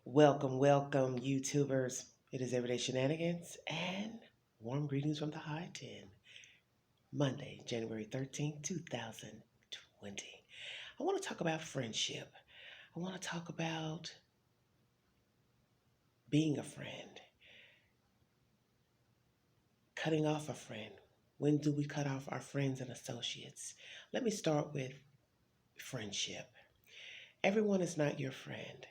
Welcome, YouTubers. It is Everyday Shenanigans and warm greetings from the High 10. Monday, January 13th, 2020. I want to talk about friendship. I want to talk about being a friend, cutting off a friend. When do we cut off our friends and associates? Let me start with friendship. Everyone is not your friend.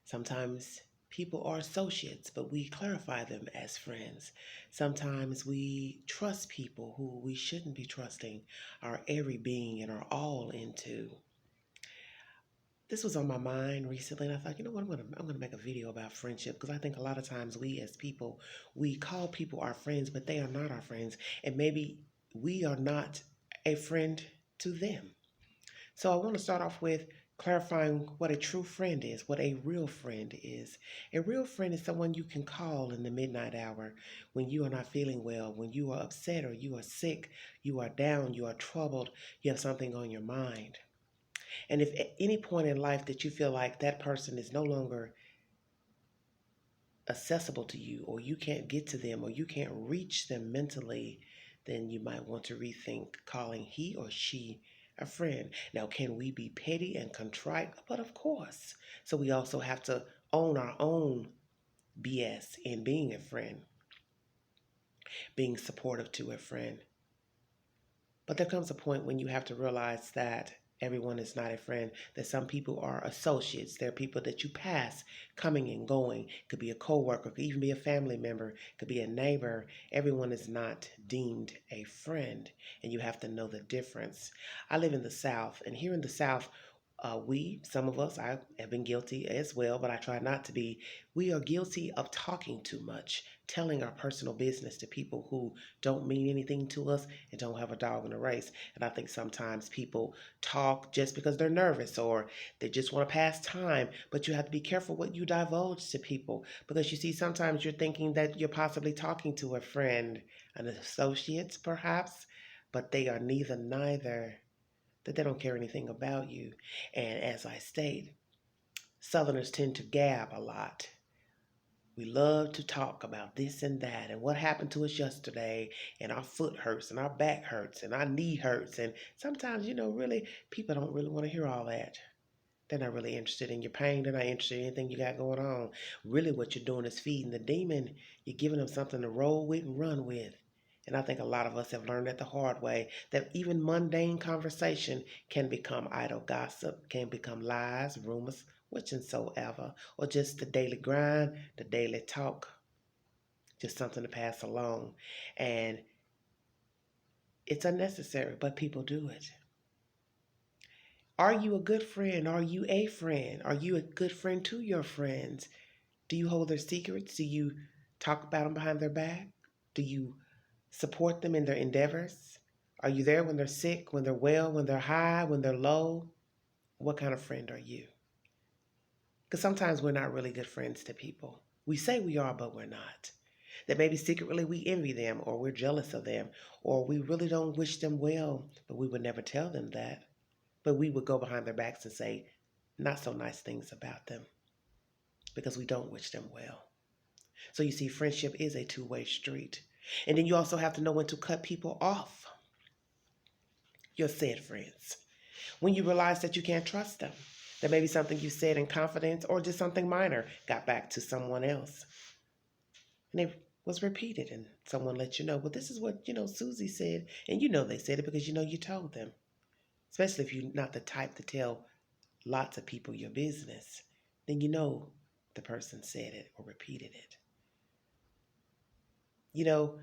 Sometimes people are associates, but we clarify them as friends. Sometimes we trust people who we shouldn't be trusting our every being and our all into. This was on my mind recently, and I thought, you know what, I'm gonna make a video about friendship because I think a lot of times we as people, we call people our friends, but they are not our friends, and maybe we are not a friend to them. So I want to start off with clarifying what a true friend is, what a real friend is. A real friend is someone you can call in the midnight hour when you are not feeling well, when you are upset or you are sick, you are down, you are troubled, you have something on your mind. And if at any point in life that you feel like that person is no longer accessible to you, or you can't get to them, or you can't reach them mentally, then you might want to rethink calling he or she a friend. Now, can we be petty and contrite? But of course. So we also have to own our own BS in being a friend, being supportive to a friend. But there comes a point when you have to realize that everyone is not a friend, that some people are associates. They're people that you pass coming and going. It could be a coworker, could even be a family member, could be a neighbor. Everyone is not deemed a friend, and you have to know the difference. I live in the South, and here in the South, some of us, I have been guilty as well, but I try not to be. We are guilty of talking too much, telling our personal business to people who don't mean anything to us and don't have a dog in the race. And I think sometimes people talk just because they're nervous or they just want to pass time, but you have to be careful what you divulge to people because you see, sometimes you're thinking that you're possibly talking to a friend, an associate perhaps, but they are neither, that they don't care anything about you. And as I state, Southerners tend to gab a lot. We love to talk about this and that and what happened to us yesterday, and our foot hurts and our back hurts and our knee hurts. And sometimes, really, people don't really want to hear all that. They're not really interested in your pain. They're not interested in anything you got going on. Really, what you're doing is feeding the demon. You're giving them something to roll with and run with. And I think a lot of us have learned that the hard way, that even mundane conversation can become idle gossip, can become lies, rumors, whatsoever, or just the daily grind, the daily talk, just something to pass along. And it's unnecessary, but people do it. Are you a good friend? Are you a friend? Are you a good friend to your friends? Do you hold their secrets? Do you talk about them behind their back? Do you support them in their endeavors? Are you there when they're sick, when they're well, when they're high, when they're low? What kind of friend are you? Because sometimes we're not really good friends to people. We say we are, but we're not. That maybe secretly we envy them, or we're jealous of them, or we really don't wish them well, but we would never tell them that. But we would go behind their backs and say not so nice things about them because we don't wish them well. So you see, friendship is a two-way street. And then you also have to know when to cut people off, your said friends. When you realize that you can't trust them, that maybe something you said in confidence or just something minor got back to someone else. And it was repeated, and someone let you know, well, this is what, Susie said. And they said it because you told them. Especially if you're not the type to tell lots of people your business, then the person said it or repeated it. You know,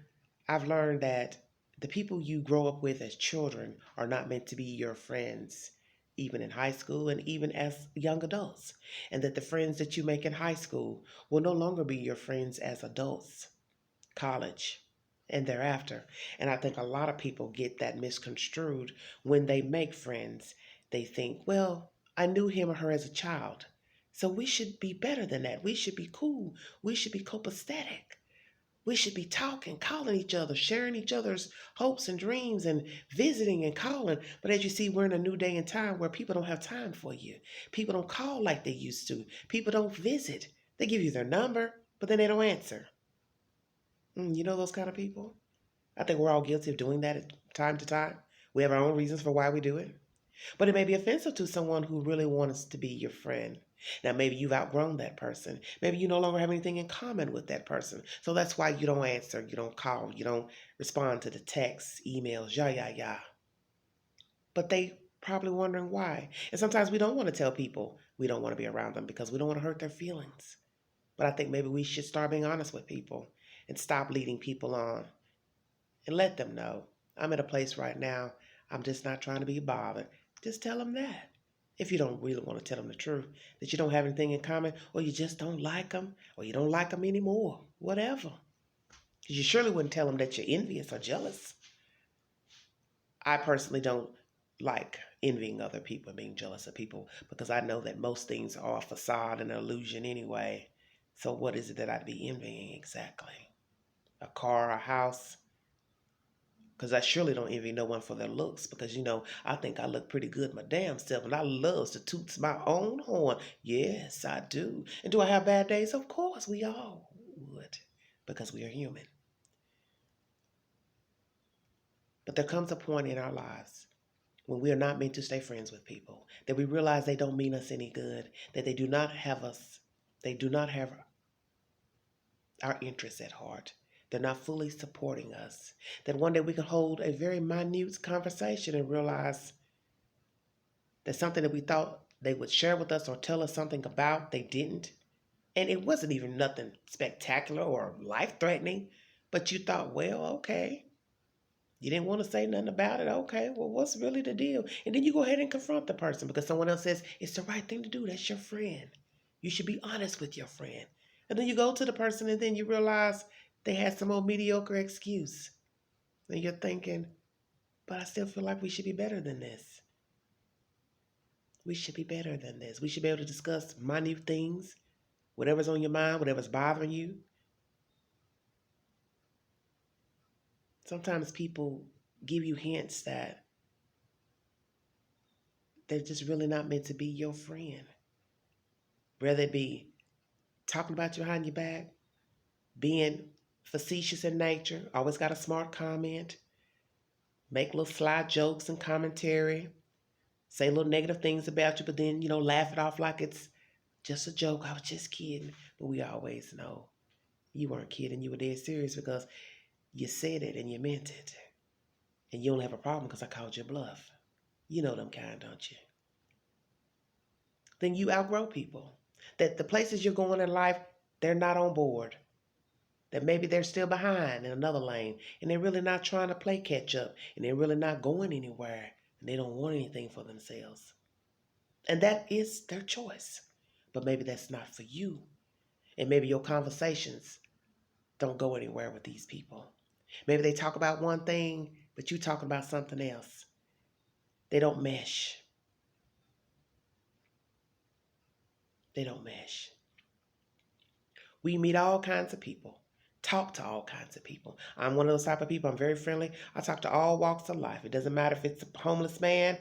I've learned that the people you grow up with as children are not meant to be your friends, even in high school and even as young adults. And that the friends that you make in high school will no longer be your friends as adults, college, and thereafter. And I think a lot of people get that misconstrued when they make friends. They think, well, I knew him or her as a child, so we should be better than that. We should be cool. We should be copacetic. We should be talking, calling each other, sharing each other's hopes and dreams, and visiting and calling. But as you see, we're in a new day and time where people don't have time for you. People don't call like they used to. People don't visit. They give you their number, but then they don't answer. You know those kind of people? I think we're all guilty of doing that at time to time. We have our own reasons for why we do it. But it may be offensive to someone who really wants to be your friend. Now, maybe you've outgrown that person. Maybe you no longer have anything in common with that person. So that's why you don't answer, you don't call, you don't respond to the texts, emails, yeah. But they probably wondering why. And sometimes we don't want to tell people we don't want to be around them because we don't want to hurt their feelings. But I think maybe we should start being honest with people and stop leading people on and let them know I'm at a place right now. I'm just not trying to be bothered. Just tell them that. If you don't really want to tell them the truth, that you don't have anything in common, or you just don't like them, or you don't like them anymore, whatever. Because you surely wouldn't tell them that you're envious or jealous. I personally don't like envying other people, being jealous of people, because I know that most things are a facade and an illusion anyway. So what is it that I'd be envying exactly? A car, a house, because I surely don't envy no one for their looks because, I think I look pretty good my damn self and I loves to toot my own horn. Yes, I do. And do I have bad days? Of course, we all would because we are human. But there comes a point in our lives when we are not meant to stay friends with people, that we realize they don't mean us any good, that they do not have our interests at heart. They're not fully supporting us. That one day we can hold a very minute conversation and realize that something that we thought they would share with us or tell us something about, they didn't. And it wasn't even nothing spectacular or life threatening, but you thought, well, okay. You didn't want to say nothing about it. Okay, well, what's really the deal? And then you go ahead and confront the person because someone else says it's the right thing to do. That's your friend. You should be honest with your friend. And then you go to the person and then you realize they had some old mediocre excuse. And you're thinking, but I still feel like we should be better than this. We should be better than this. We should be able to discuss minute things, whatever's on your mind, whatever's bothering you. Sometimes people give you hints that they're just really not meant to be your friend. Whether it be talking about you behind your back, being facetious in nature, always got a smart comment, make little sly jokes and commentary, say little negative things about you, but then, laugh it off like it's just a joke. I was just kidding. But we always know you weren't kidding. You were dead serious because you said it and you meant it. And you don't have a problem because I called your bluff. You know them kind, don't you? Then you outgrow people. That the places you're going in life, they're not on board. That maybe they're still behind in another lane and they're really not trying to play catch up and they're really not going anywhere and they don't want anything for themselves. And that is their choice. But maybe that's not for you. And maybe your conversations don't go anywhere with these people. Maybe they talk about one thing, but you talking about something else. They don't mesh. They don't mesh. We meet all kinds of people, talk to all kinds of people. I'm one of those type of people. I'm very friendly. I talk to all walks of life. It doesn't matter if it's a homeless man,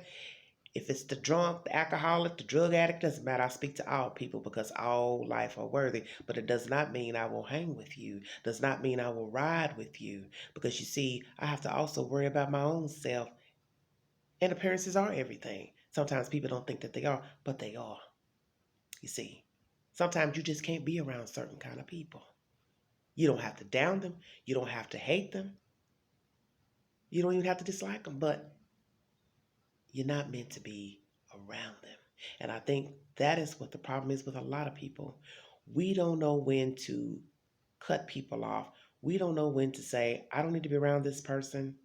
if it's the drunk, the alcoholic, the drug addict, doesn't matter. I speak to all people because all life are worthy. But it does not mean I will hang with you. Does not mean I will ride with you. Because you see, I have to also worry about my own self. And appearances are everything. Sometimes people don't think that they are, but they are. You see, sometimes you just can't be around certain kind of people. You don't have to down them. You don't have to hate them. You don't even have to dislike them, but you're not meant to be around them. And I think that is what the problem is with a lot of people. We don't know when to cut people off. We don't know when to say, I don't need to be around this person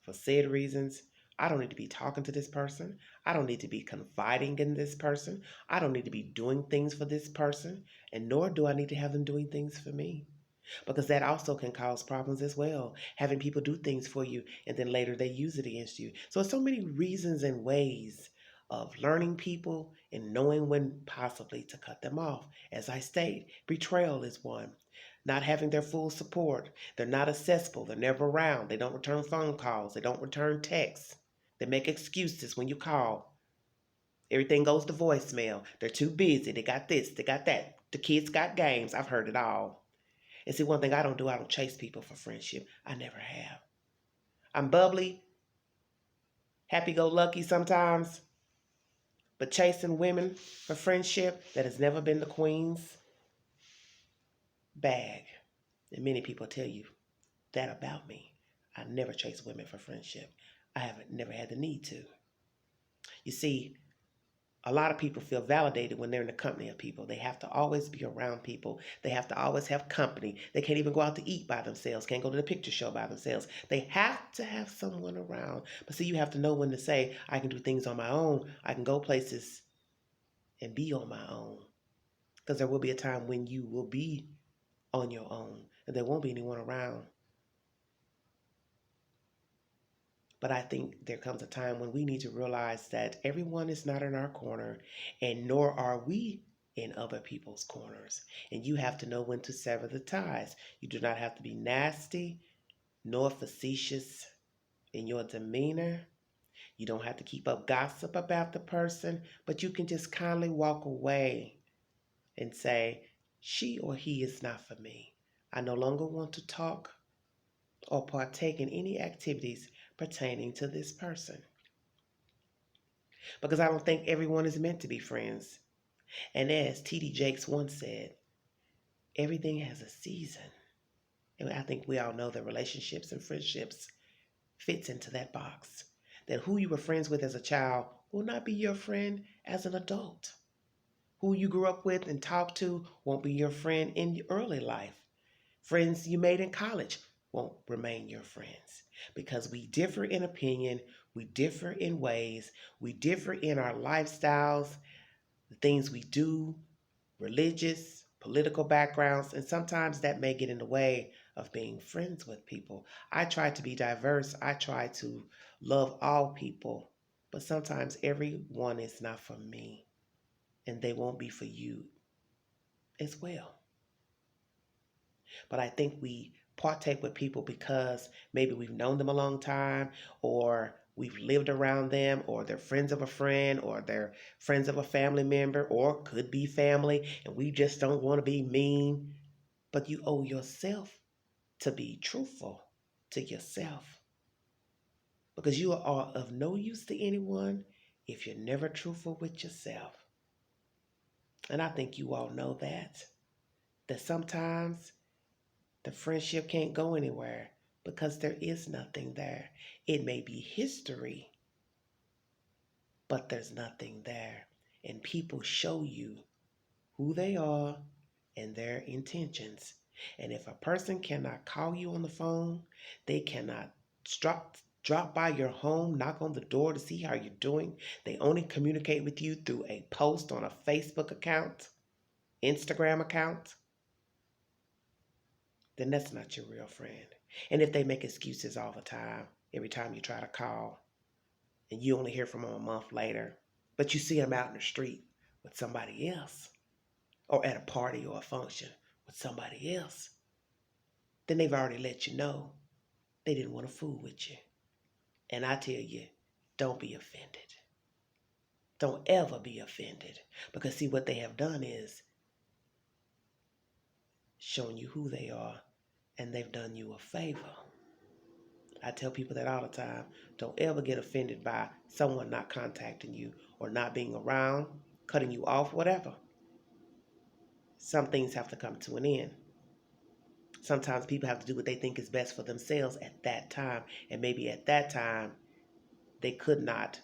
for said reasons. I don't need to be talking to this person. I don't need to be confiding in this person. I don't need to be doing things for this person. And nor do I need to have them doing things for me. Because that also can cause problems as well. Having people do things for you and then later they use it against you. So there's so many reasons and ways of learning people and knowing when possibly to cut them off. As I state, betrayal is one. not having their full support. They're not accessible. They're never around. They don't return phone calls. They don't return texts. They make excuses when you call. Everything goes to voicemail. They're too busy. They got this. They got that. The kids got games. I've heard it all. And see, one thing I don't do, I don't chase people for friendship. I never have. I'm bubbly, happy-go-lucky sometimes, but chasing women for friendship, that has never been the queen's bag. And many people tell you that about me. I never chase women for friendship. I haven't never had the need to. You see, a lot of people feel validated when they're in the company of people. They have to always be around people. They have to always have company. They can't even go out to eat by themselves, can't go to the picture show by themselves. They have to have someone around. But see, you have to know when to say, I can do things on my own. I can go places and be on my own. Because there will be a time when you will be on your own and there won't be anyone around. But I think there comes a time when we need to realize that everyone is not in our corner, and nor are we in other people's corners. And you have to know when to sever the ties. You do not have to be nasty nor facetious in your demeanor. You don't have to keep up gossip about the person, but you can just kindly walk away and say, she or he is not for me. I no longer want to talk or partake in any activities pertaining to this person. Because I don't think everyone is meant to be friends. And as T.D. Jakes once said, everything has a season. And I think we all know that relationships and friendships fits into that box. That who you were friends with as a child will not be your friend as an adult. Who you grew up with and talked to won't be your friend in your early life. Friends you made in college won't remain your friends because we differ in opinion, we differ in ways, we differ in our lifestyles, the things we do, religious, political backgrounds, and sometimes that may get in the way of being friends with people. I try to be diverse, I try to love all people, but sometimes everyone is not for me, and they won't be for you as well. But I think we partake with people because maybe we've known them a long time, or we've lived around them, or they're friends of a friend, or they're friends of a family member, or could be family, and we just don't want to be mean. But you owe yourself to be truthful to yourself, because you are of no use to anyone if you're never truthful with yourself. And I think you all know that sometimes the friendship can't go anywhere because there is nothing there. It may be history, but there's nothing there. And people show you who they are and their intentions. And if a person cannot call you on the phone, they cannot drop by your home, knock on the door to see how you're doing. They only communicate with you through a post on a Facebook account, Instagram account, then that's not your real friend. And if they make excuses all the time, every time you try to call, and you only hear from them a month later, but you see them out in the street with somebody else, or at a party or a function with somebody else, then they've already let you know they didn't want to fool with you. And I tell you, don't be offended. Don't ever be offended. Because see, what they have done is shown you who they are, and they've done you a favor. I tell people that all the time. Don't ever get offended by someone not contacting you or not being around, cutting you off, whatever. Some things have to come to an end. Sometimes people have to do what they think is best for themselves at that time. And maybe at that time, they could not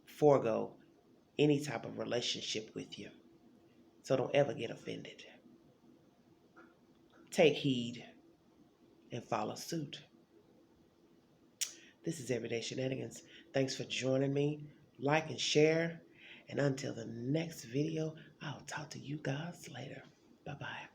forego any type of relationship with you. So don't ever get offended. Take heed and follow suit. This is Everyday Shenanigans. Thanks for joining me. Like and share. And until the next video, I'll talk to you guys later. Bye-bye.